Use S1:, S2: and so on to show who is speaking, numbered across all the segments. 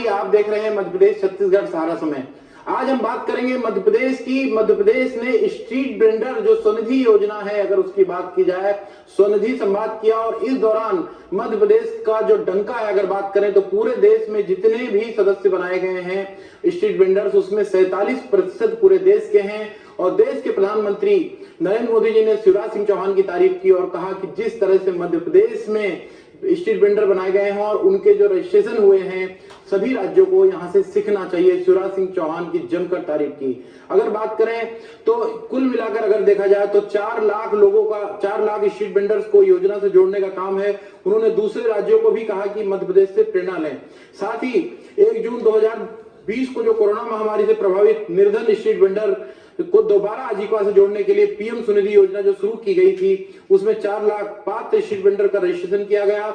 S1: महामारी आप देख रहे हैं मध्य प्रदेश, छत्तीसगढ़, सारा समय। आज हम बात करेंगे मध्य प्रदेश की। मध्य प्रदेश ने स्ट्रीट वेंडर जो स्वनिधि योजना है, अगर उसकी बात की जाए, स्वनिधि संवाद किया और इस दौरान मध्य प्रदेश का जो डंका है अगर बात करें तो पूरे देश में जितने भी सदस्य बनाए गए हैं स्ट्रीट वेंडर्स, उसमें 47% पूरे देश के हैं। और देश के प्रधानमंत्री नरेंद्र मोदी जी ने शिवराज सिंह चौहान की तारीफ की और कहा कि जिस तरह से मध्य प्रदेश में स्ट्रीट वेंडर बनाए गए हैं और उनके जो रजिस्ट्रेशन हुए हैं, सभी राज्यों को यहां से सीखना चाहिए। शिवराज सिंह चौहान की जमकर तारीफ की। अगर बात करें तो कुल मिलाकर अगर देखा जाए तो 4 लाख लोगों का, 4 लाख स्ट्रीट वेंडर्स को योजना से जोड़ने का काम है। उन्होंने दूसरे राज्यों को भी कहा कि मध्य प्रदेश से प्रेरणा लें। साथ ही 1 जून 2020 को जो कोरोना महामारी से प्रभावित निर्धन स्ट्रीट वेंडर को दोबारा आजीविका से जोड़ने के लिए पीएम स्वनिधि योजना जो शुरू की गई थी, उसमें 4 लाख पात्र स्ट्रीट वेंडर का रजिस्ट्रेशन किया गया।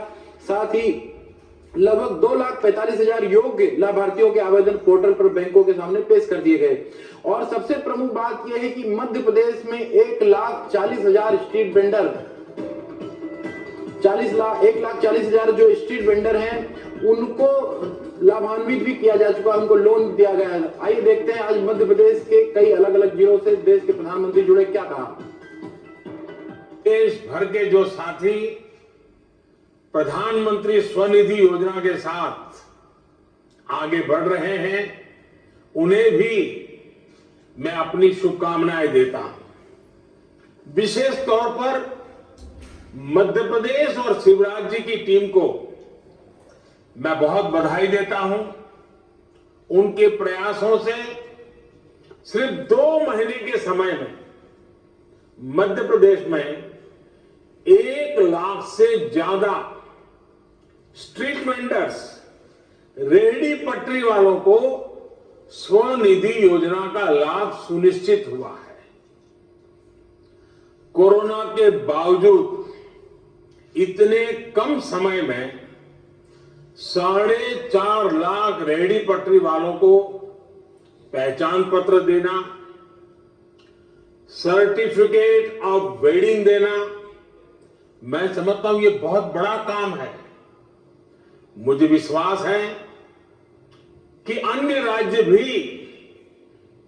S1: साथ ही लगभग 2,45,000 योग्य लाभार्थियों के आवेदन पोर्टल पर बैंकों के सामने पेश कर दिए गए। और सबसे प्रमुख बात यह है कि मध्य प्रदेश में 1,40,000 स्ट्रीट वेंडर, 1,40,000 जो स्ट्रीट वेंडर हैं उनको लाभान्वित भी किया जा चुका है, उनको लोन दिया गया है। आइए देखते हैं आज मध्य प्रदेश के कई अलग अलग जिलों से देश के प्रधानमंत्री जुड़े, क्या कहा।
S2: देश भर के जो साथी प्रधानमंत्री स्वनिधि योजना के साथ आगे बढ़ रहे हैं, उन्हें भी मैं अपनी शुभकामनाएं देता हूं। विशेष तौर पर मध्य प्रदेश और शिवराज जी की टीम को मैं बहुत बधाई देता हूं। उनके प्रयासों से सिर्फ 2 महीने के समय में मध्य प्रदेश में 1 लाख से ज्यादा स्ट्रीट वेंडर्स, रेहड़ी पटरी वालों को स्वनिधि योजना का लाभ सुनिश्चित हुआ है। कोरोना के बावजूद इतने कम समय में 4.5 लाख रेहड़ी पटरी वालों को पहचान पत्र देना, सर्टिफिकेट ऑफ वेडिंग देना, मैं समझता हूं ये बहुत बड़ा काम है। मुझे विश्वास है कि अन्य राज्य भी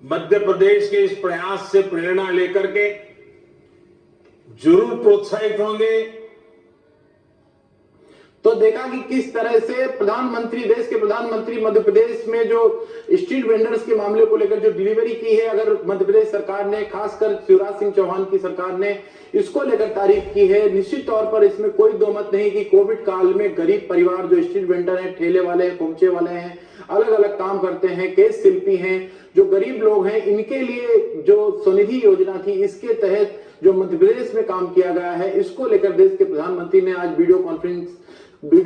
S2: मध्य प्रदेश के इस प्रयास से प्रेरणा लेकर के जरूर प्रोत्साहित होंगे।
S1: तो देखा कि किस तरह से प्रधानमंत्री, देश के प्रधानमंत्री मध्य प्रदेश में जो स्ट्रीट वेंडर्स के मामले को लेकर जो डिलीवरी की है, अगर मध्य प्रदेश सरकार ने, खासकर शिवराज सिंह चौहान की सरकार ने इसको लेकर तारीफ की है। निश्चित तौर पर इसमें कोई दो मत नहीं कि कोविड काल में गरीब परिवार जो स्ट्रीट वेंडर हैं, ठेले वाले हैं, खोमचे वाले हैं, अलग अलग काम करते हैं, केस शिल्पी हैं, जो गरीब लोग हैं, इनके लिए जो स्वनिधि योजना थी, इसके तहत जो मध्य प्रदेश में काम किया गया है, इसको लेकर देश के प्रधानमंत्री ने आज वीडियो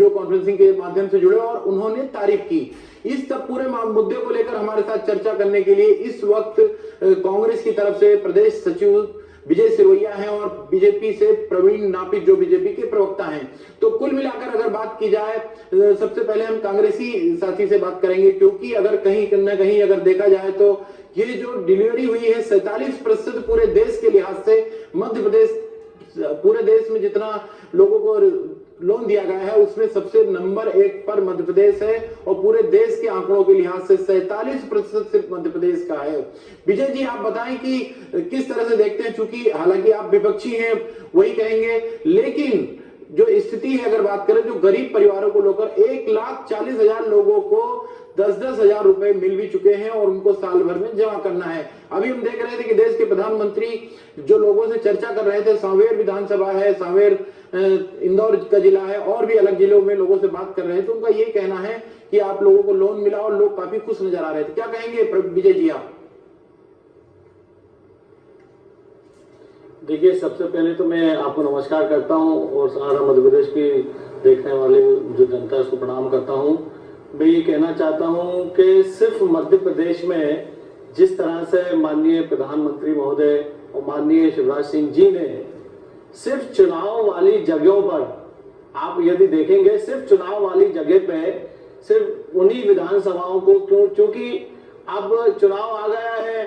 S1: कॉन्फ्रेंसिंग के माध्यम से जुड़े और उन्होंने तारीफ की। इस सब पूरे मुद्दे को लेकर हमारे साथ चर्चा करने के लिए इस वक्त कांग्रेस की तरफ से प्रदेश सचिव विजय सिरोहिया हैं और बीजेपी से प्रवीण नापित जो बीजेपी के प्रवक्ता हैं। तो कुल मिलाकर अगर बात की जाए, सबसे पहले हम कांग्रेसी साथी से बात करेंगे, क्योंकि अगर कहीं न कहीं अगर देखा जाए तो ये जो डिलीवरी हुई है 47% पूरे देश के लिहाज से मध्य प्रदेश, पूरे देश में जितना लोगों को लोन दिया गया है उसमें सबसे नंबर 1 पर मध्य प्रदेश है और पूरे देश के आंकड़ों के लिहाज से 47% सिर्फ मध्य प्रदेश का है। विजय जी, आप बताएं कि किस तरह से देखते हैं, चूंकि हालांकि आप विपक्षी हैं वही कहेंगे, लेकिन जो स्थिति है अगर बात करें, जो गरीब परिवारों को लेकर 1,40,000 लोगों को 10-10 हजार रुपए मिल भी चुके हैं और उनको साल भर में जमा करना है। अभी हम देख रहे थे कि देश के प्रधानमंत्री जो लोगों से चर्चा कर रहे थे, सांवेर विधानसभा है, सांवेर इंदौर का जिला है और भी अलग जिलों में लोगों से बात कर रहे हैं, तो उनका ये कहना है कि आप लोगों को लोन मिला और लोग काफी खुश नजर आ रहे थे। क्या कहेंगे विजय जी आप?
S3: देखिए, सबसे पहले तो मैं आपको नमस्कार करता हूं और सारा मध्य प्रदेश की देखने वाले जो जनता है उसको प्रणाम करता हूं। मैं ये कहना चाहता हूं कि सिर्फ मध्य प्रदेश में जिस तरह से माननीय प्रधानमंत्री महोदय और माननीय शिवराज सिंह जी ने सिर्फ चुनाव वाली जगहों पर, आप यदि देखेंगे सिर्फ चुनाव वाली जगह पे सिर्फ उन्हीं विधानसभाओं को, क्योंकि अब चुनाव आ गया है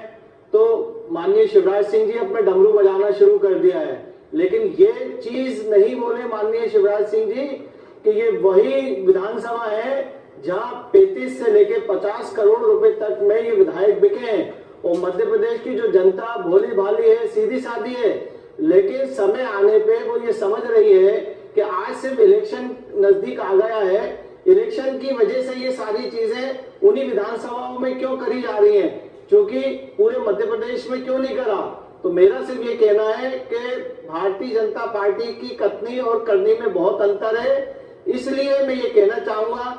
S3: तो माननीय शिवराज सिंह जी अपने डमरू बजाना शुरू कर दिया है, लेकिन ये चीज नहीं बोले माननीय शिवराज सिंह जी कि ये वही विधानसभा है जहां 35 से लेके 50 करोड़ रुपए तक में ये विधायक बिके हैं। और मध्य प्रदेश की जो जनता भोली भाली है, सीधी सादी है, लेकिन समय आने पे वो ये समझ रही है कि आज सिर्फ इलेक्शन नजदीक आ गया है, इलेक्शन की वजह से ये सारी चीजें उन्हीं विधानसभाओं में क्यों करी जा रही हैं, क्योंकि पूरे मध्य प्रदेश में क्यों नहीं करा। तो मेरा सिर्फ ये कहना है कि भारतीय जनता पार्टी की कथनी और करनी में बहुत अंतर है। इसलिए मैं ये कहना चाहूंगा,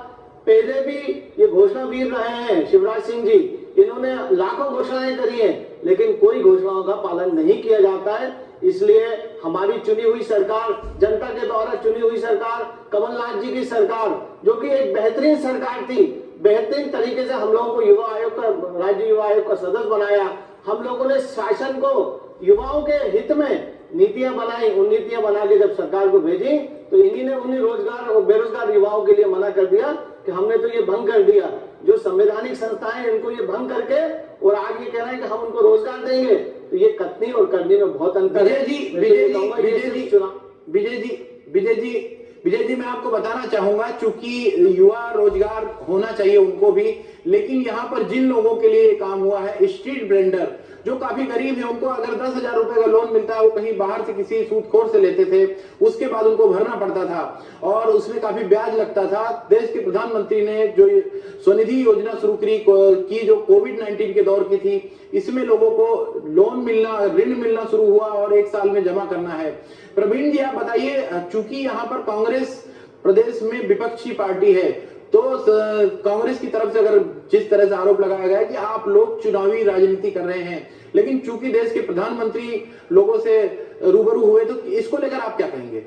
S3: पहले भी ये घोषणावीर रहे हैं शिवराज सिंह जी, इन्होंने लाखों घोषणाएं करी हैं, लेकिन कोई घोषणाओं का पालन नहीं किया जाता है। इसलिए हमारी चुनी हुई सरकार, जनता के द्वारा चुनी हुई सरकार, कमलनाथ जी की सरकार, जो कि एक बेहतरीन सरकार थी, बेहतरीन तरीके से हम लोगों को युवा आयोग का, राज्य युवा आयोग का सदस्य बनाया। हम लोगों ने शासन को युवाओं के हित में नीतियां बनाई, उन नीतियां बना के जब सरकार को भेजी तो इन्हीं ने उन्हीं रोजगार और बेरोजगार युवाओं के लिए मना कर दिया कि हमने तो ये भंग कर दिया। जो संवैधानिक संस्थाएं इनको ये भंग करके और आज ये कह रहे हैं कि हम उनको रोजगार देंगे, तो ये कथनी और करनी में बहुत अंतर है।
S1: विजय जी मैं आपको बताना चाहूंगा, चूंकि युवा रोजगार होना चाहिए उनको भी, लेकिन यहाँ पर जिन लोगों के लिए काम हुआ है, स्ट्रीट वेंडर जो काफी गरीब है, उनको अगर 10,000 रुपए का लोन मिलता है, वो कहीं बाहर से किसी सूदखोर से लेते थे, उसके बाद उनको भरना पड़ता था और उसमें काफी ब्याज लगता था। देश के प्रधानमंत्री ने जो स्वनिधि योजना शुरू की जो कोविड-19 के दौर की थी, इसमें लोगों को लोन मिलना, ऋण मिलना शुरू हुआ और 1 साल में जमा करना है। प्रवीण जी आप बताइए, चूंकि यहाँ पर कांग्रेस प्रदेश में विपक्षी पार्टी है, तो कांग्रेस की तरफ से अगर जिस तरह से आरोप लगाया गया है कि आप लोग चुनावी राजनीति कर रहे हैं, लेकिन चूंकि देश के प्रधानमंत्री लोगों से रूबरू हुए, तो इसको लेकर आप क्या कहेंगे?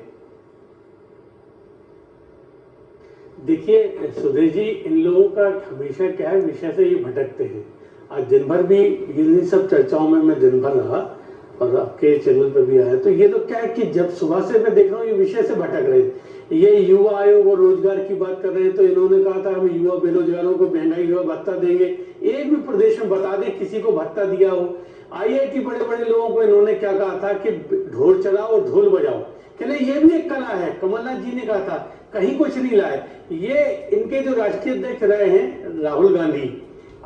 S4: देखिए सुधीर जी, इन लोगों का हमेशा क्या है, विषय से ये भटकते हैं। आज दिन भर भी इन सब चर्चाओं में मैं दिन भर रहा और आपके चैनल पर भी आया, तो ये तो क्या है कि जब सुबह से मैं देख रहा हूँ ये विषय से भटक रहे हैं। ये युवा आयोग और रोजगार की बात कर रहे हैं, तो इन्होंने कहा था हम युवा बेरोजगारों को महंगाई हुआ भत्ता देंगे। एक भी प्रदेश में बता दें किसी को भत्ता दिया हो? IIT बड़े बड़े लोगों को इन्होंने क्या कहा था कि ढोल चलाओ और ढोल बजाओ, कहले ये भी एक कला है। कमलनाथ जी ने कहा था, कहीं कुछ नहीं लाए। ये इनके जो राष्ट्रीय अध्यक्ष रहे हैं राहुल गांधी,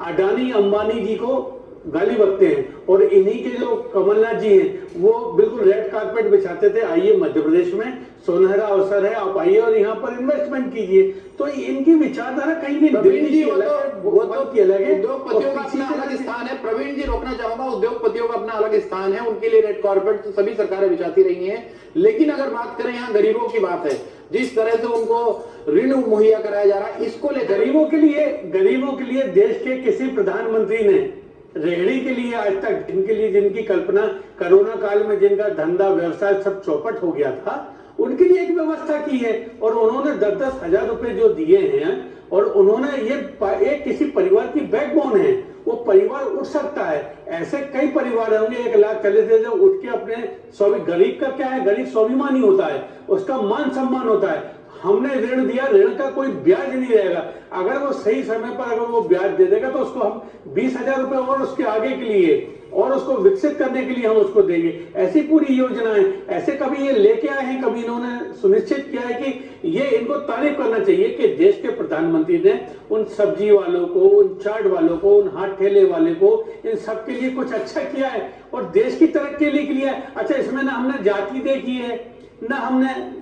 S4: अडानी अंबानी जी को गाली बकते हैं, और इन्हीं के जो कमलनाथ जी हैं वो बिल्कुल रेड कारपेट बिछाते थे, आइए मध्य प्रदेश में सुनहरा अवसर है, आप आइए और यहाँ पर इन्वेस्टमेंट कीजिए। तो इनकी विचारधारा कहीं भी
S1: प्रवीण जी
S4: अलग है।
S1: उद्योगपतियों का अपना अलग स्थान है। प्रवीण जी रोकना चाहूंगा, उद्योगपतियों का अपना अलग स्थान है, उनके लिए रेड कारपेट तो सभी सरकारें बिछाती रही हैं, लेकिन अगर बात करें यहाँ गरीबों की बात है, जिस तरह से उनको ऋण मुहैया कराया जा रहा है, इसको लेकर
S4: गरीबों के लिए देश के किसी प्रधानमंत्री ने रेहड़ी के लिए आज तक जिनके लिए जिनकी कल्पना कोरोना काल में जिनका धंधा व्यवसाय सब चौपट हो गया था, उनके लिए एक व्यवस्था की है। और उन्होंने 10-10 हजार रुपए जो दिए हैं, और उन्होंने ये एक किसी परिवार की बैकबोन है, वो परिवार उठ सकता है। ऐसे कई परिवार होंगे 1 लाख चले थे जो उठ के अपने गरीब का क्या है, गरीब स्वाभिमानी होता है, उसका मान सम्मान होता है। हमने ऋण दिया, ऋण का कोई ब्याज नहीं रहेगा। अगर वो सही समय पर अगर वो ब्याज दे देगा तो उसको हम 20,000 रुपए और उसके आगे के लिए और उसको विकसित करने के लिए हम उसको देंगे। ऐसी पूरी योजनाएं ऐसे कभी ये लेके आए हैं, कभी इन्होंने सुनिश्चित किया है कि ये इनको तारीफ करना चाहिए कि देश के प्रधानमंत्री ने उन सब्जी वालों को, उन चाट वालों को, उन हाथ ठेले वाले को, इन सब के लिए कुछ अच्छा किया है और देश की तरक्की के लिए किया है। अच्छा, इसमें ना हमने जाति देखी है, ना हमने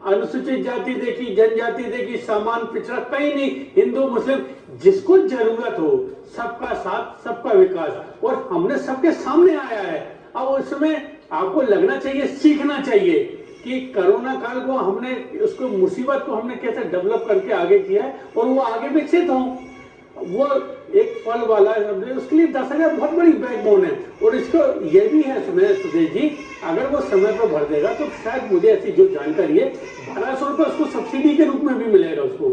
S4: अनुसूचित जाति देखी, जनजाति देखी, समान पिछड़ा, कहीं नहीं। हिंदू मुस्लिम जिसको जरूरत हो, सबका साथ सबका विकास, और हमने सबके सामने आया है। अब उसमें आपको लगना चाहिए, सीखना चाहिए कि कोरोना काल को हमने, उसको मुसीबत को हमने कैसे डेवलप करके आगे किया है और वो आगे विकसित हो। वो एक फल वाला है, उसके लिए 10,000 बहुत बड़ी बैकबोन है। और इसको ये भी है सुधीर जी, अगर वो समय पर भर देगा तो शायद, मुझे ऐसी जो जानकारी है, 1200 रुपए उसको सब्सिडी के रूप में भी मिलेगा उसको।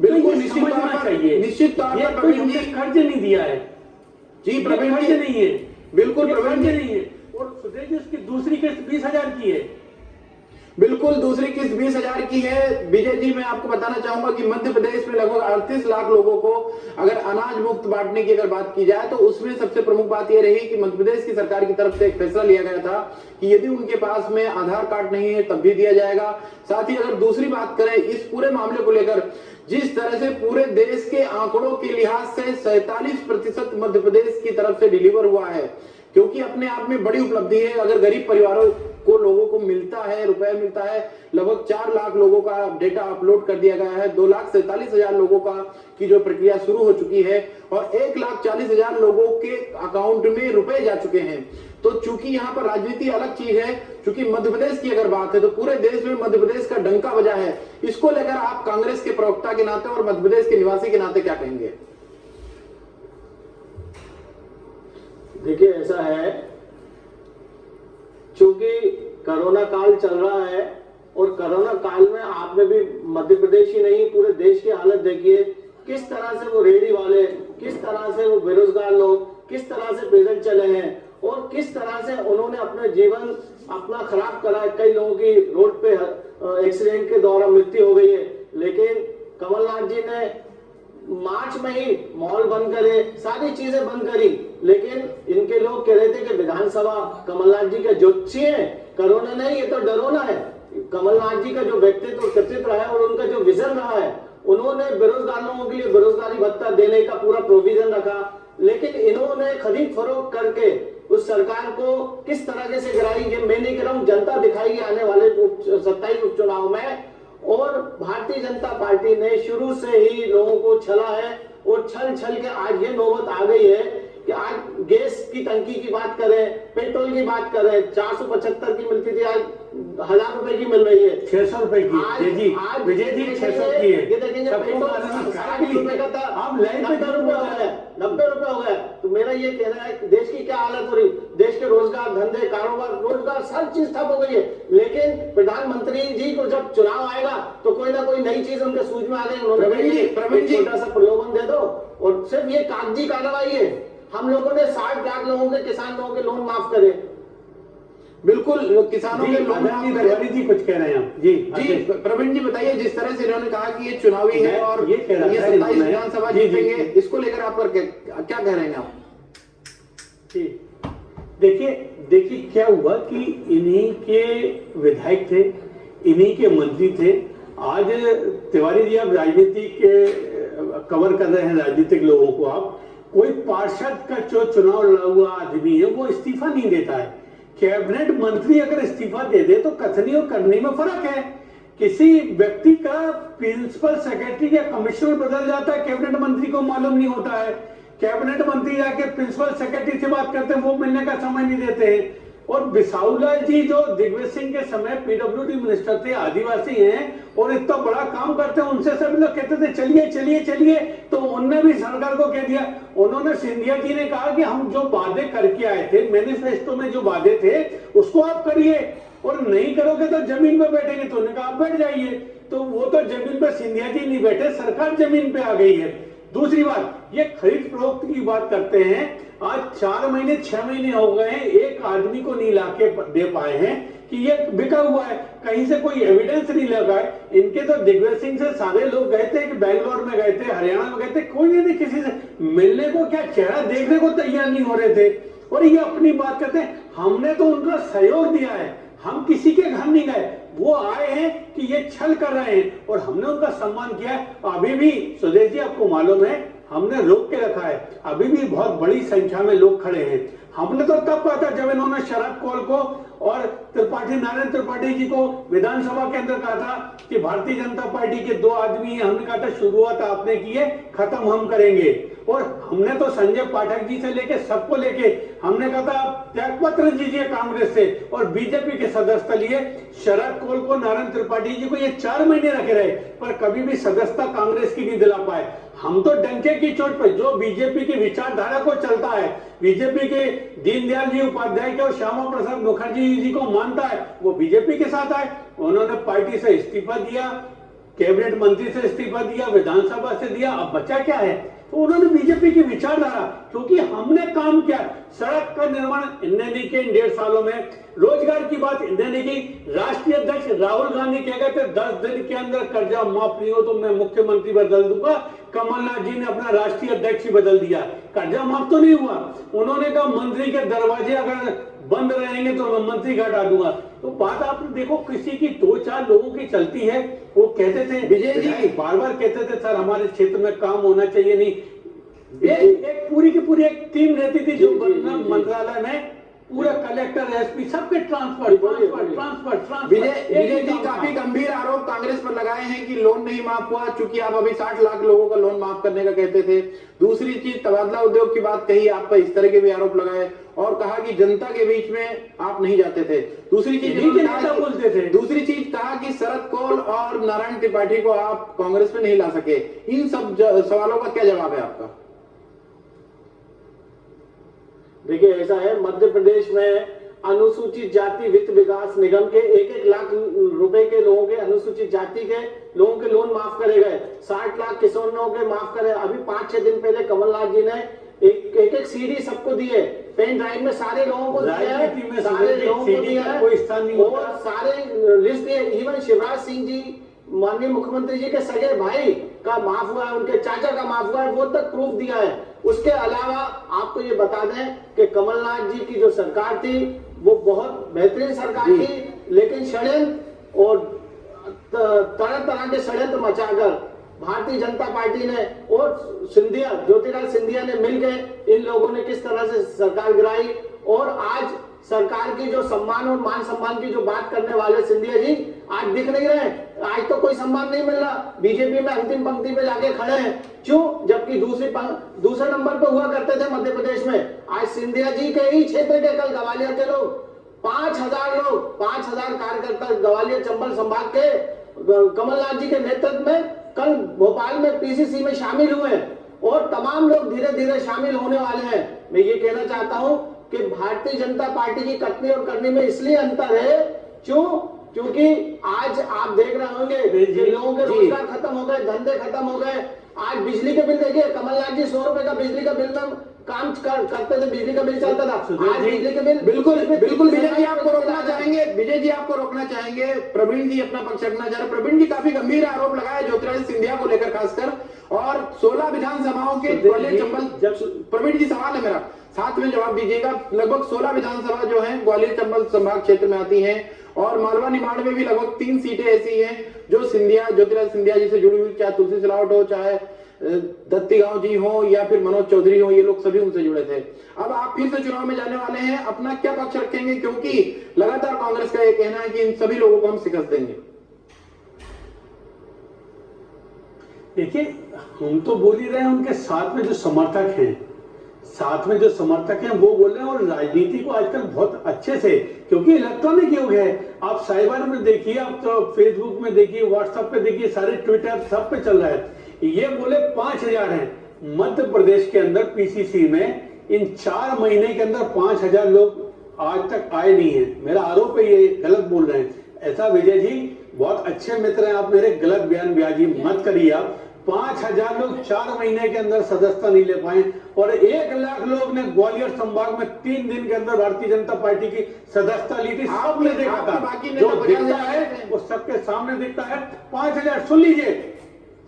S1: बिल्कुल
S4: तो
S1: निश्चित तौर पर
S4: प्रवीण जी कर्ज नहीं दिया है
S1: जी, प्रवीण
S4: कर्ज नहीं है,
S1: बिल्कुल प्रवीण जी
S4: नहीं है। और सुधीर जी उसकी दूसरी किस्त 20,000 की है।
S1: बिल्कुल, दूसरी किस्त 20,000 की है। विजय जी, मैं आपको बताना चाहूंगा कि मध्य प्रदेश में लगभग 38 लाख लोगों को अगर अनाज मुक्त बांटने की अगर बात की जाए तो उसमें सबसे प्रमुख बात यह रही कि मध्य प्रदेश की सरकार की तरफ से एक फैसला लिया गया था कि यदि उनके पास में आधार कार्ड नहीं है तब भी दिया जाएगा। साथ ही अगर दूसरी बात करें इस पूरे मामले को लेकर, जिस तरह से पूरे देश के आंकड़ों के लिहाज से 47% मध्य प्रदेश की तरफ से डिलीवर हुआ है, क्योंकि अपने आप में बड़ी उपलब्धि है। अगर गरीब परिवारों को लोगों को मिलता है, रुपए मिलता है, लगभग 4 लाख लोगों का डेटा अपलोड कर दिया गया है, 2,47,000 लोगों का की जो प्रक्रिया शुरू हो चुकी है और 1,40,000 लोगों के अकाउंट में रुपए जा चुके हैं। तो चूंकि यहाँ पर राजनीति अलग चीज है, चूंकि मध्य प्रदेश की अगर बात है तो पूरे देश में मध्य प्रदेश का डंका बजा है। इसको लेकर आप कांग्रेस के प्रवक्ता के नाते और मध्य प्रदेश के निवासी के नाते क्या कहेंगे?
S3: देखिए, ऐसा है, चूंकि कोरोना काल चल रहा है और कोरोना काल में आपने भी मध्य प्रदेश ही नहीं पूरे देश की हालत देखिए, किस तरह से वो रेहड़ी वाले, किस तरह से वो बेरोजगार लोग, किस तरह से पैदल चले हैं और किस तरह से उन्होंने अपना जीवन अपना खराब करा है। कई लोगों की रोड पे एक्सीडेंट के दौरान मृत्यु हो गई है, लेकिन कमलनाथ जी ने मार्च में ही मॉल बंद करे, सारी चीजें बंद करी, लेकिन इनके लोग कह रहे थे कि विधानसभा कमलनाथ जी के ज्योतिषी है, कोरोना नहीं, ये तो डरोना है। कमलनाथ जी का जो व्यक्तित्व कृतित्व रहा है और उनका जो विजन रहा है, उन्होंने बेरोजगार लोगों के लिए बेरोजगारी भत्ता देने का पूरा प्रोविजन रखा, लेकिन इन्होंने खरीद फरोख्त करके उस सरकार को किस तरह से गिराई, ये मैं नहीं कह रहा हूं, जनता दिखाएगी आने वाले 27 उपचुनाव में। और भारतीय जनता पार्टी ने शुरू से ही लोगों को छला है और छल छल के आज ये नौबत आ गई है कि आज गैस की टंकी की बात करें, पेट्रोल की बात करें, 475 की मिलती थी, आज 1,000 रुपए की मिल रही है,
S4: 600 रुपए की।
S3: आज
S4: विजय जी 600 की है।
S3: ये देखेंगे पेट्रोल 60 रुपए का था,
S4: अब लाइन पे
S3: 90 रुपए हो गया, 90 रुपए हो गया। तो मेरा ये कहना है कि देश की क्या हालत हो रही, देश के रोजगार, धंधे, कारोबार, रोजगार, सब चीज ठप हो गई है। लेकिन प्रधानमंत्री जी को जब चुनाव आएगा तो कोई ना कोई नई चीज उनके सूझ में आ गई, उन्होंने छोटा सा प्रलोभन दे दो और सिर्फ ये कागजी कार्रवाई है। हम लोगों ने 60 लाख लोगों के, किसान लोगों के लोन माफ करे।
S1: बिल्कुल, किसानों के लोन माफ करे।
S4: तिवारी जी कुछ कह रहे हैं आप? जी
S1: जी, प्रवीण जी बताइए, जिस तरह से इन्होंने कहा कि ये चुनावी है और ये 27 विधानसभा जीतेंगे, इसको लेकर आप क्या कह रहे हैं आप?
S4: देखिए क्या हुआ कि इन्हीं के विधायक थे, इन्हीं के मंत्री थे। आज तिवारी जी, आप राजनीति के कवर कर रहे हैं, राजनीतिक लोगों को। आप कोई पार्षद का जो चुनाव लड़ा हुआ आदमी है वो इस्तीफा नहीं देता है। कैबिनेट मंत्री अगर इस्तीफा दे दे तो कथनी और करनी में फर्क है। किसी व्यक्ति का प्रिंसिपल सेक्रेटरी या कमिश्नर बदल जाता है, कैबिनेट मंत्री को मालूम नहीं होता है। कैबिनेट मंत्री जाके प्रिंसिपल सेक्रेटरी से बात करते हैं, वो मिलने का समय नहीं देते हैं। और बिसाऊलाल जी जो दिग्विजय सिंह के समय पीडब्ल्यूडी मिनिस्टर थे, आदिवासी हैं और इतना बड़ा काम करते हैं, उनसे सभी लोग कहते थे चलिए चलिए चलिए, तो उनने भी सरकार को कह दिया। उन्होंने, सिंधिया जी ने कहा कि हम जो वादे करके आए थे, मैनिफेस्टो में जो वादे थे उसको आप करिए और नहीं करोगे तो जमीन पे बैठेंगे। तो उन्होंने कहा आप बैठ जाइए। तो वो तो जमीन पे सिंधिया जी नहीं बैठे, सरकार जमीन पे आ गई है। दूसरी बात, ये खरीद फरोख्त की बात करते हैं। आज 4 महीने 6 महीने हो गए हैं, एक आदमी को नहीं लाके दे पाए हैं कि ये बिका हुआ है, कहीं से कोई एविडेंस नहीं लगा है। इनके तो दिग्विजय सिंह से सारे लोग गए थे, बैंगलोर में गए थे, हरियाणा में गए थे, कोई नहीं किसी से मिलने को, क्या चेहरा देखने को तैयार नहीं हो रहे थे। और ये अपनी बात करते हैं, हमने तो उनका सहयोग दिया है, हम किसी के घर नहीं गए, वो आए हैं कि ये छल कर रहे हैं और हमने उनका सम्मान किया है। अभी भी सुदेश जी आपको मालूम है, हमने रोक के रखा है, अभी भी बहुत बड़ी संख्या में लोग खड़े हैं। हमने तो तब कहा था जब इन्होंने शरद कौल को और नारायण त्रिपाठी जी को विधानसभा के अंदर कहा था कि भारतीय जनता पार्टी के 2 आदमी हैं, हमने कहा था शुरुआत आपने की है, खत्म हम करेंगे। और हमने तो संजय पाठक जी से लेके सबको लेके हमने कहा था त्यागपत्र दीजिए कांग्रेस से और बीजेपी के सदस्यता लिए। शरद कौल को, नारायण त्रिपाठी जी को ये 4 महीने रखे रहे पर कभी भी सदस्यता कांग्रेस की नहीं दिला पाए। हम तो डंके की चोट पर जो बीजेपी की विचारधारा को चलता है, बीजेपी के दीनदयाल जी उपाध्याय के और श्यामा प्रसाद मुखर्जी जी को मानता है, वो बीजेपी के साथ आए। उन्होंने पार्टी से इस्तीफा दिया, कैबिनेट मंत्री से इस्तीफा दिया, विधानसभा से दिया, अब बचा क्या है? तो उन्होंने बीजेपी की विचारधारा, क्योंकि हमने काम किया, सड़क का निर्माण इन्होंने नहीं किया इन 1.5 सालों में, रोजगार की बात इन्होंने नहीं की। राष्ट्रीय अध्यक्ष राहुल गांधी कह गए थे 10 दिन के अंदर कर्जा माफ नहीं हो तो मैं मुख्यमंत्री बदल दूंगा। कमलनाथ जी ने अपना राष्ट्रीय अध्यक्ष ही बदल दिया, कर्जा माफ तो नहीं हुआ। उन्होंने कहा मंत्री के दरवाजे अगर बंद रहेंगे तो मैं मंत्री हटा दूंगा। तो बात आप देखो, किसी की 2-4 लोगों की चलती है। वो कहते थे
S1: विजय जी,
S4: बार बार कहते थे सर हमारे क्षेत्र में काम होना चाहिए, नहीं एक पूरी की पूरी एक टीम रहती थी जो मंत्रालय में पूरा कलेक्टर एसपी सबके ट्रांसफर।
S1: विजय जी, काफी गंभीर आरोप कांग्रेस पर लगाए हैं कि लोन नहीं माफ हुआ, चूंकि आप अभी 60 लाख लोगों का लोन माफ करने का कहते थे। दूसरी चीज, तबादला उद्योग की बात कही, आप पर इस तरह के भी आरोप लगाए और कहा कि जनता के बीच में आप नहीं जाते थे। दूसरी चीज
S4: बोलते थे,
S1: दूसरी चीज कहा कि शरद कौल और नारायण त्रिपाठी को आप कांग्रेस में नहीं ला सके। इन सब सवालों का क्या जवाब है आपका?
S3: देखिए, ऐसा है, मध्य प्रदेश में अनुसूचित जाति वित्त विकास निगम के 1-1 लाख रुपए के लोगों के, अनुसूचित जाति के लोगों के लोन माफ करे गए। 60 लाख किसानों के माफ करे। अभी 5-6 दिन पहले कमलनाथ जी ने एक सीडी सबको दी है, पेन ड्राइव में सारे लोगों को दिया है, सारे लोगों को दिया है,
S4: कोई स्थान नहीं
S3: और सारे लिस्ट दिए। इवन शिवराज सिंह जी, माननीय मुख्यमंत्री जी के सगे भाई का माफ हुआ है, उनके चाचा का माफ हुआ है, वो तक प्रूफ दिया है। उसके अलावा आपको ये बता दें कि कमलनाथ जी की जो सरकार थी वो बहुत बेहतरीन सरकार थी, लेकिन षड्यंत्र और तरह तरह के षड्यंत्र मचाकर भारतीय जनता पार्टी ने और सिंधिया, ज्योतिराज सिंधिया ने मिलकर इन लोगों ने किस तरह से सरकार गिराई। और आज सरकार की जो सम्मान और मान सम्मान की जो बात करने वाले सिंधिया जी आज दिख नहीं रहे। आज तो कोई सम्मान नहीं मिल रहा, बीजेपी में अंतिम पंक्ति पे जाके खड़े हैं। क्यों? जबकि दूसरे नंबर पे हुआ करते थे मध्य प्रदेश में। आज सिंधिया जी के ही क्षेत्र के, कल ग्वालियर के लोग 5000 लोग, 5000 कार्यकर्ता ग्वालियर चंबल संभाग के कमलनाथ जी के नेतृत्व में कल भोपाल में पीसीसी में शामिल हुए और तमाम लोग धीरे धीरे शामिल होने वाले हैं। मैं ये कहना चाहता हूं कि भारतीय जनता पार्टी की कथनी और करनी में इसलिए अंतर है, क्योंकि आज आप देख रहे होंगे कि लोगों के रोजगार खत्म हो गए, धंधे खत्म हो गए। आज बिजली के बिल देखिए, कमलनाथ जी 100 रुपए का बिजली का बिल में काम करते थे, बिजली का बिल चलता था। आज बिजली के बिल
S1: बिल्कुल विजय जी आपको रोकना चाहेंगे, विजय जी आपको रोकना चाहेंगे। प्रवीण जी अपना पक्ष रखना चाह रहे। प्रवीण जी, काफी गंभीर आरोप लगाए ज्योतिरादित्य सिंधिया को लेकर खासकर, और 16 विधानसभाओं के ग्वालियर चंबल। प्रवीण जी, सवाल है मेरा, साथ में जवाब दीजिएगा। लगभग 16 विधानसभा जो है ग्वालियर चंबल संभाग क्षेत्र में आती हैं और मालवा निमाड़ में भी लगभग 3 सीटें ऐसी हैं जो ज्योतिरादित्य सिंधिया जी से जुड़ी हुई, चाहे तुलसी सिलावट हो, चाहे दत्तीगांव जी हो या फिर मनोज चौधरी हो, ये लोग सभी उनसे जुड़े थे। अब आप फिर से चुनाव में जाने वाले हैं, अपना क्या पक्ष रखेंगे? क्योंकि लगातार कांग्रेस का ये कहना है कि इन सभी लोगों को हम शिकस्त देंगे।
S4: देखिए, हम तो बोल ही रहे हैं, उनके साथ में जो समर्थक हैं, वो बोल रहे हैं। और राजनीति को आजकल बहुत अच्छे से, क्योंकि इलेक्ट्रॉनिक युग है, आप साइबर में देखिए, आप तो फेसबुक में देखिए, व्हाट्सएप पे देखिए, सारे ट्विटर सब पे चल रहा है। ये बोले 5000 हैं मध्य प्रदेश के अंदर पीसीसी में, इन 4 महीने के अंदर 5000 लोग आज तक आए नहीं है। मेरा आरोप है ये गलत बोल रहे हैं ऐसा। विजय जी बहुत अच्छे मित्र हैं आप, मेरे गलत बयानबाजी मत करिए आप। 5000 लोग 4 महीने के अंदर सदस्यता नहीं ले पाए और 1 लाख लोग ने ग्वालियर संभाग में 3 दिन के अंदर भारतीय जनता पार्टी की सदस्यता ली थी। आपने देखा था, जो दिखता है वो सबके सामने दिखता है। 5000 सुन लीजिए,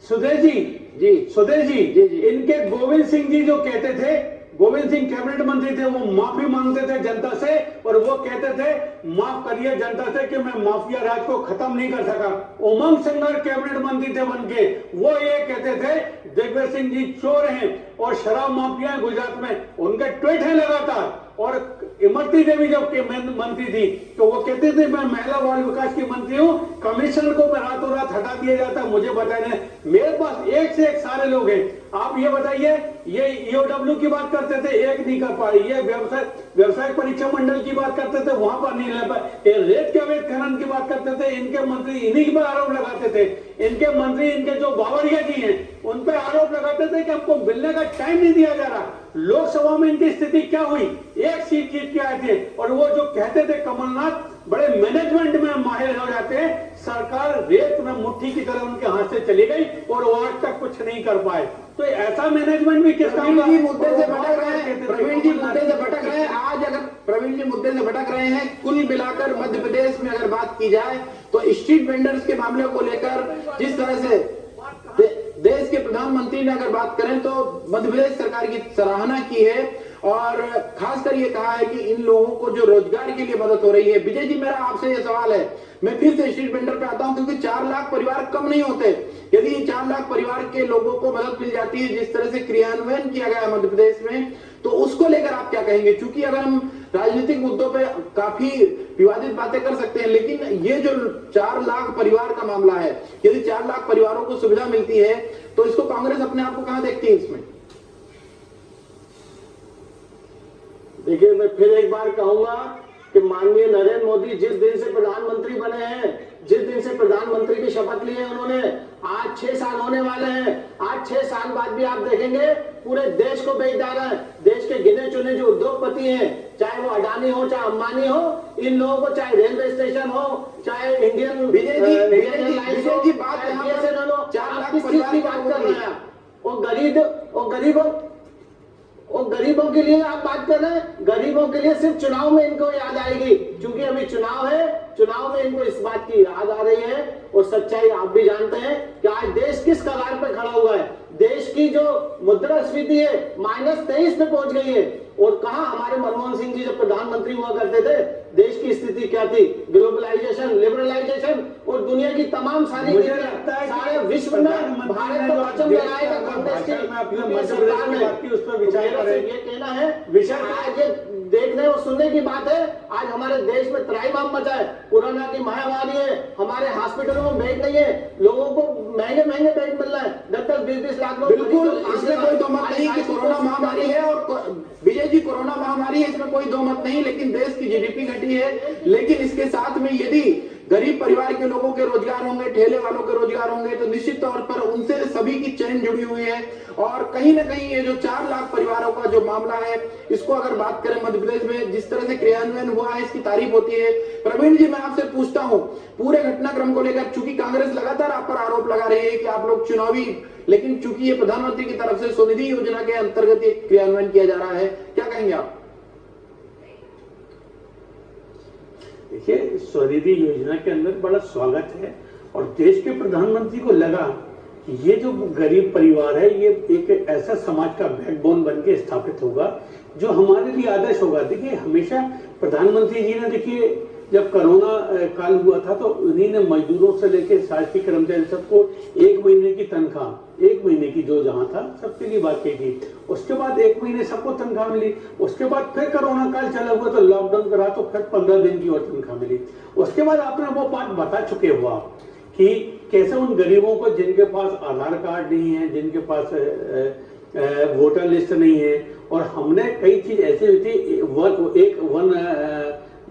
S4: सुदेश जी, इनके गोविंद सिंह जी जो कहते थे, गोविंद सिंह कैबिनेट मंत्री थे, वो माफी मांगते थे जनता से और वो कहते थे माफ करिए जनता से कि मैं माफिया राज को खत्म नहीं कर सका। उमंग सिंगर कैबिनेट मंत्री थे बन के, वो ये कहते थे दिग्विजय सिंह जी चोर हैं और शराब माफिया है गुजरात में, उनके ट्वीट है लगातार। और इमरती देवी जब मंत्री थी तो वो कहते थे मैं महिला बाल विकास की मंत्री हूं, कमिश्नर को मैं रातों रात हटा दिया जाता, मुझे बताने। मेरे पास एक से एक सारे लोग हैं। आप ये बताइए, ये ईओडब्ल्यू की बात करते थे, एक नहीं कर पाए। ये व्यवसायिक परीक्षा मंडल की बात करते थे, वहां पर नहीं ले पाए। रेत के अवैध खनन की बात करते थे, इनके मंत्री इन्हीं पर आरोप लगाते थे। इनके मंत्री, इनके जो बावरिया जी हैं, उन पर आरोप लगाते थे कि हमको मिलने का टाइम नहीं दिया जा रहा। लोकसभा में इनकी स्थिति क्या हुई, एक सीट जीत के आए थे और वो जो कहते थे कमलनाथ बड़े मैनेजमेंट में माहिर हो जाते हैं, सरकार रेत में मुट्ठी की तरह उनके हाथ से चली गई और वो आज तक कुछ नहीं कर पाए। तो ऐसा मैनेजमेंट भी किस काम का?
S1: प्रवीण जी मुद्दे से भटक रहे हैं, प्रवीण जी मुद्दे से भटक रहे हैं। आज अगर प्रवीण जी मुद्दे से भटक रहे हैं, कुल मिलाकर मध्य प्रदेश में अगर बात की जाए तो स्ट्रीट वेंडर्स के मामले को लेकर जिस तरह से देश के प्रधानमंत्री ने अगर बात करें तो मध्य प्रदेश सरकार की सराहना की है और खासकर ये कहा है कि इन लोगों को जो रोजगार के लिए मदद हो रही है। विजय जी, मेरा आपसे ये सवाल है, मैं फिर से स्ट्रीट वेंडर पे आता हूं क्योंकि 4 लाख परिवार कम नहीं होते। यदि 4 लाख परिवार के लोगों को मदद मिल जाती है जिस तरह से क्रियान्वयन किया गया मध्य प्रदेश में, तो उसको लेकर आप क्या कहेंगे? क्योंकि अगर हम राजनीतिक मुद्दों पे काफी विवादित बातें कर सकते हैं, लेकिन ये जो 4 लाख परिवार का मामला है, यदि 4 लाख परिवारों को सुविधा मिलती है तो इसको कांग्रेस अपने आप को कहां देखती है इसमें?
S3: देखिए, मैं फिर एक बार कहूंगा कि माननीय नरेंद्र मोदी जिस दिन से प्रधानमंत्री बने हैं, जिस दिन से प्रधानमंत्री की शपथ ली है उन्होंने, आज 6 साल होने वाले हैं। आज 6 साल बाद भी आप देखेंगे पूरे देश को बेच डाला है। देश के गिने चुने जो उद्योगपति हैं, चाहे वो अडानी हो चाहे अंबानी हो, इन लोगों को चाहे रेलवे स्टेशन हो चाहे इंडियन
S1: विजय जी बात
S3: BSNL हो,
S1: 4 लाख
S3: किस चीज की बात कर रहे हैं? वो गरीबों के लिए आप बात कर रहे हैं। गरीबों के लिए सिर्फ चुनाव में इनको याद आएगी, क्योंकि अभी चुनाव है, चुनाव में इनको इस बात की याद आ रही है। और सच्चाई आप भी जानते हैं कि आज देश किस कगार पे खड़ा हुआ है। देश की जो मुद्रास्फीति है -23 पे पहुंच गई है। और कहा हमारे मनमोहन सिंह जी जब प्रधानमंत्री हुआ करते थे, देश की स्थिति क्या थी? ग्लोबलाइजेशन, लिबरलाइजेशन और दुनिया की तमाम सारी
S4: मुझे लगता है
S3: सारे विश्व में भारत को परचम लहराएगा कांग्रेस की सरकार ने।
S4: उस पर विचार करें।
S3: ये कहना है विषय आज ये देखने और सुनने की बात है। आज हमारे देश में त्राहिमाम मचा है, कोरोना की महामारी है, हमारे हॉस्पिटलों में बेड नहीं है, लोगों को महंगे महंगे बेड मिल रहा है, 10-20 लाख लोग।
S1: बिल्कुल, इसमें कोई दो मत नहीं कि कोरोना महामारी है और विजय जी कोरोना महामारी है, इसमें कोई दो मत नहीं, लेकिन देश की जीडीपी घटी है। लेकिन इसके साथ में यदि गरीब परिवार के लोगों के रोजगार होंगे, ठेले वालों के रोजगार होंगे, तो निश्चित तौर पर उनसे सभी की चैन जुड़ी हुई है। और कहीं ना कहीं ये जो 4 लाख परिवारों का जो मामला है, इसको अगर बात करें मध्य प्रदेश में जिस तरह से क्रियान्वयन हुआ है, इसकी तारीफ होती है। प्रवीण जी, मैं आपसे पूछता हूं पूरे घटनाक्रम को लेकर, चूंकि कांग्रेस लगातार आप पर आरोप लगा रही है कि आप लोग चुनावी, लेकिन चूंकि ये प्रधानमंत्री की तरफ से स्वनिधि योजना के अंतर्गत ये क्रियान्वयन किया जा रहा है, क्या कहेंगे आप?
S4: देखिए, स्वनिधि योजना के अंदर बड़ा स्वागत है और देश के प्रधानमंत्री को लगा कि ये जो गरीब परिवार है, ये एक ऐसा समाज का बैकबोन बन के स्थापित होगा जो हमारे लिए आदर्श होगा। देखिए, हमेशा प्रधानमंत्री जी ने, देखिए जब कोरोना काल हुआ था तो उन्हीं ने मजदूरों से लेकर शासकीय कर्मचारी सबको 1 महीने की तनख्वाह, 1 महीने की जो जहां था सबके लिए बात की थी। उसके बाद 1 महीने सबको तनख्वाह मिली। उसके बाद फिर कोरोना काल चला हुआ तो लॉकडाउन करा तो फिर 15 दिन की और तनख्वाह मिली। उसके बाद आपने वो बात बता चुके हो आप कि कैसे उन गरीबों को जिनके पास आधार कार्ड नहीं है, जिनके पास वोटर लिस्ट नहीं है, और हमने कई चीज ऐसी हुई थी,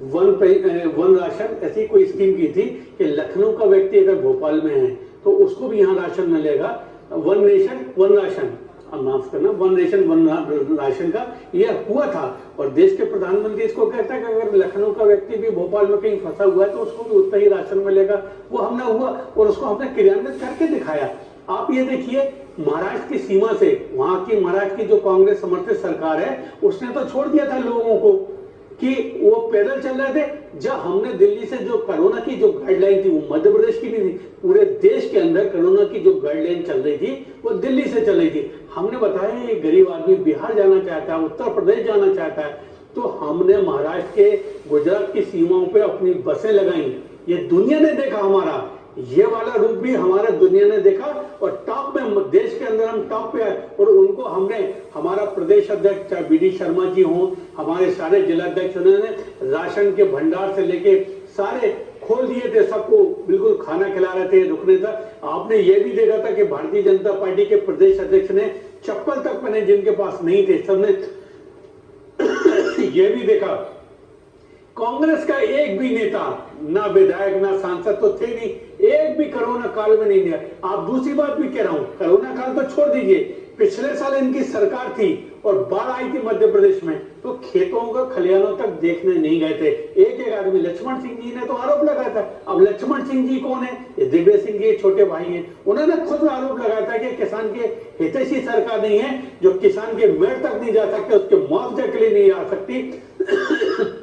S4: वन राशन ऐसी कोई स्कीम की थी कि लखनऊ का व्यक्ति अगर भोपाल में है तो उसको भी यहाँ राशन मिलेगा। वन नेशन वन राशन, माफ करना, वन नेशन वन राशन का यह हुआ था। और देश के प्रधानमंत्री इसको कहता है कि अगर लखनऊ का व्यक्ति भी भोपाल में कहीं फंसा हुआ है तो उसको भी उतना ही राशन मिलेगा। वो हमने हुआ और उसको हमने क्रियान्वित करके दिखाया। आप ये देखिए, महाराष्ट्र की सीमा से, वहां की महाराष्ट्र की जो कांग्रेस समर्थित सरकार है, उसने तो छोड़ दिया था लोगों को कि वो पैदल चल रहे थे। जब हमने दिल्ली से जो कोरोना की जो गाइडलाइन थी, वो मध्य प्रदेश की नहीं थी, पूरे देश के अंदर कोरोना की जो गाइडलाइन चल रही थी वो दिल्ली से चल रही थी। हमने बताया ये गरीब आदमी बिहार जाना चाहता है, उत्तर प्रदेश जाना चाहता है, तो हमने महाराष्ट्र के, गुजरात की सीमाओं पे अपनी बसें लगाई। ये दुनिया ने देखा, हमारा ये वाला रूप भी हमारा दुनिया ने देखा और टॉप में, देश के अंदर हम टॉप पे आए। और उनको हमने, हमारा प्रदेश अध्यक्ष चाहे BD शर्मा जी हों, हमारे सारे जिलाध्यक्ष, उन्होंने राशन के भंडार से लेके सारे खोल दिए थे, सबको बिल्कुल खाना खिला रहे थे, रुकने तक। आपने ये भी देखा था कि भारतीय जनता पार्टी के प्रदेश अध्यक्ष ने चप्पल तक पहने जिनके पास नहीं थे, सबने ये भी देखा। कांग्रेस का एक भी नेता, ना विधायक ना सांसद तो थे नहीं, एक भी कोरोना काल में नहीं दिया। आप दूसरी बात भी कह रहा हूं, कोरोना काल तो छोड़ दीजिए, पिछले साल इनकी सरकार थी और बाढ़ आई थी मध्य प्रदेश में, तो खेतों को खलिहानों तक देखने नहीं गए थे। एक एक आदमी, लक्ष्मण सिंह जी ने तो आरोप लगाया था। अब लक्ष्मण सिंह जी कौन है? ये दिव्य सिंह जी छोटे भाई हैं। उन्होंने खुद आरोप लगाया था कि किसान के हितैषी सरकार नहीं है, जो किसान के मेड़ तक नहीं जा सकते, उसके मुआवजे के लिए नहीं आ सकती।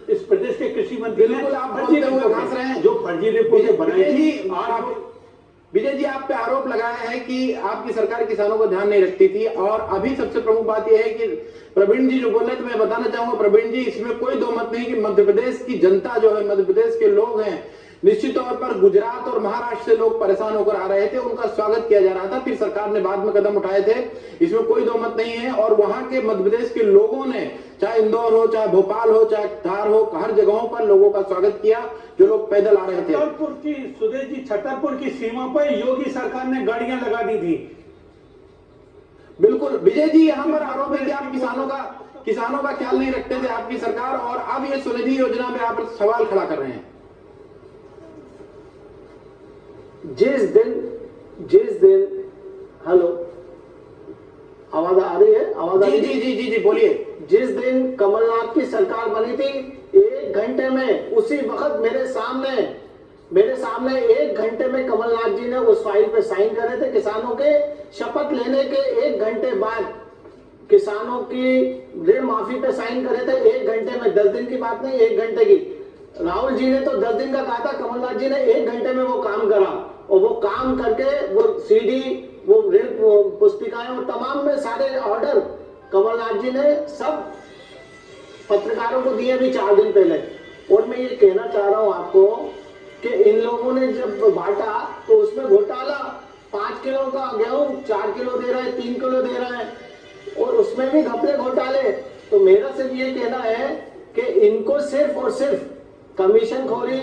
S4: इस प्रदेश के कृषि मंत्री ने
S1: बिल्कुल आप
S4: फर्जी
S1: बोलते हुए
S4: रिपोर्ट
S1: हंस रहे हैं।
S4: जो फर्जी रिपोर्ट बनाई थी।
S1: विजय जी आप पे आरोप लगाया है कि आपकी सरकार किसानों को ध्यान नहीं रखती थी, और अभी सबसे प्रमुख बात यह है कि प्रवीण जी जो बोल रहे थे, मैं बताना चाहूंगा प्रवीण जी, इसमें कोई दो मत नहीं कि मध्य प्रदेश की जनता जो है, मध्य प्रदेश के लोग हैं, निश्चित तौर पर गुजरात और महाराष्ट्र से लोग परेशान होकर आ रहे थे, उनका स्वागत किया जा रहा था, फिर सरकार ने बाद में कदम उठाए थे, इसमें कोई दो मत नहीं है। और वहां के मध्य प्रदेश के लोगों ने, चाहे इंदौर हो, चाहे भोपाल हो, चाहे धार हो, हर जगहों पर लोगों का स्वागत किया जो लोग पैदल आ रहे थे।
S4: छतरपुर की, सुदेश जी, छतरपुर की सीमा पर योगी सरकार ने गाड़ियां लगा दी थी।
S1: बिल्कुल विजय जी, यहाँ पर आरोप है कि आप किसानों का ख्याल नहीं रखते थे आपकी सरकार, और अब ये स्वनिधि योजना में आप सवाल खड़ा कर रहे हैं।
S3: जिस दिन हेलो, आवाज आ रही है? आवाज आ रही है?
S1: जी बोलिए।
S3: जिस दिन कमलनाथ की सरकार बनी थी, 1 घंटे में, उसी वक्त मेरे सामने 1 घंटे में कमलनाथ जी ने उस फाइल पे साइन करे थे। किसानों के शपथ लेने के 1 घंटे बाद किसानों की ऋण माफी पे साइन करे थे, 1 घंटे में। 10 दिन की बात नहीं, 1 घंटे की। राहुल जी ने तो 10 दिन का कहा था, कमलनाथ जी ने 1 घंटे में वो काम करा, और वो काम करके वो सीडी, वो ऋण पुस्तिकाएं और तमाम में सारे ऑर्डर कमलनाथ जी ने सब पत्रकारों को दिए भी 4 दिन पहले। और मैं ये कहना चाह रहा हूं आपको कि इन लोगों ने जब बांटा तो उसमें घोटाला, 5 किलो का गेहूं 4 किलो दे रहा है, 3 किलो दे रहा है, और उसमें भी घपले घोटाले। तो मेरा सिर्फ ये कहना है कि इनको सिर्फ और सिर्फ कमीशन खोरी,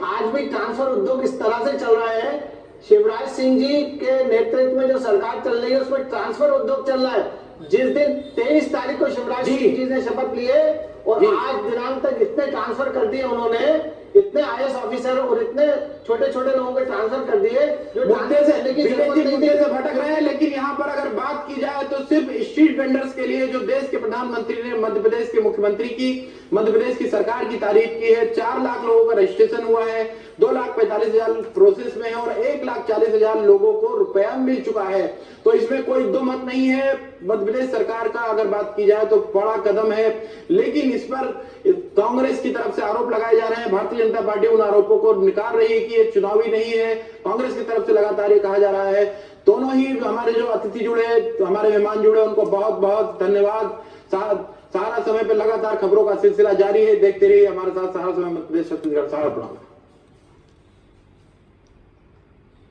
S3: आज भी ट्रांसफर उद्योग इस तरह से चल रहा है। शिवराज सिंह जी के नेतृत्व में जो सरकार चल रही है उसमें ट्रांसफर उद्योग चल रहा है। जिस दिन 23 तारीख को शिवराज सिंह जी ने शपथ लिए और आज दिनांक तक इतने ट्रांसफर कर दिए उन्होंने, इतने आईएएस ऑफिसर और इतने छोटे छोटे लोगों के ट्रांसफर कर दिए जो
S1: मुद्दे से भटक रहे हैं। लेकिन यहाँ पर अगर बात की जाए तो सिर्फ स्ट्रीट वेंडर्स के लिए जो देश के प्रधानमंत्री ने मध्य प्रदेश के मुख्यमंत्री की, मध्य प्रदेश की सरकार की तारीफ की है। 4 लाख लोगों का रजिस्ट्रेशन हुआ है, 2,45,000 प्रोसेस में है, और 1,40,000 लोगों को रुपया मिल चुका है। तो इसमें कोई दो मत नहीं है। मध्य प्रदेश सरकार का अगर बात की जाए तो बड़ा कदम है, लेकिन इस पर कांग्रेस की तरफ से आरोप लगाए जा रहे हैं। भारतीय जनता पार्टी उन आरोपों को निकाल रही है कि ये चुनावी नहीं है। कांग्रेस की तरफ से लगातार ये कहा जा रहा है। दोनों ही हमारे जो अतिथि जुड़े, हमारे मेहमान जुड़े, उनको बहुत बहुत धन्यवाद। सारा समय पे लगातार खबरों का सिलसिला जारी है। देखते रहिए हमारे साथ सहारा समय मध्य प्रदेश छत्तीसगढ़। सहारा प्रणाम।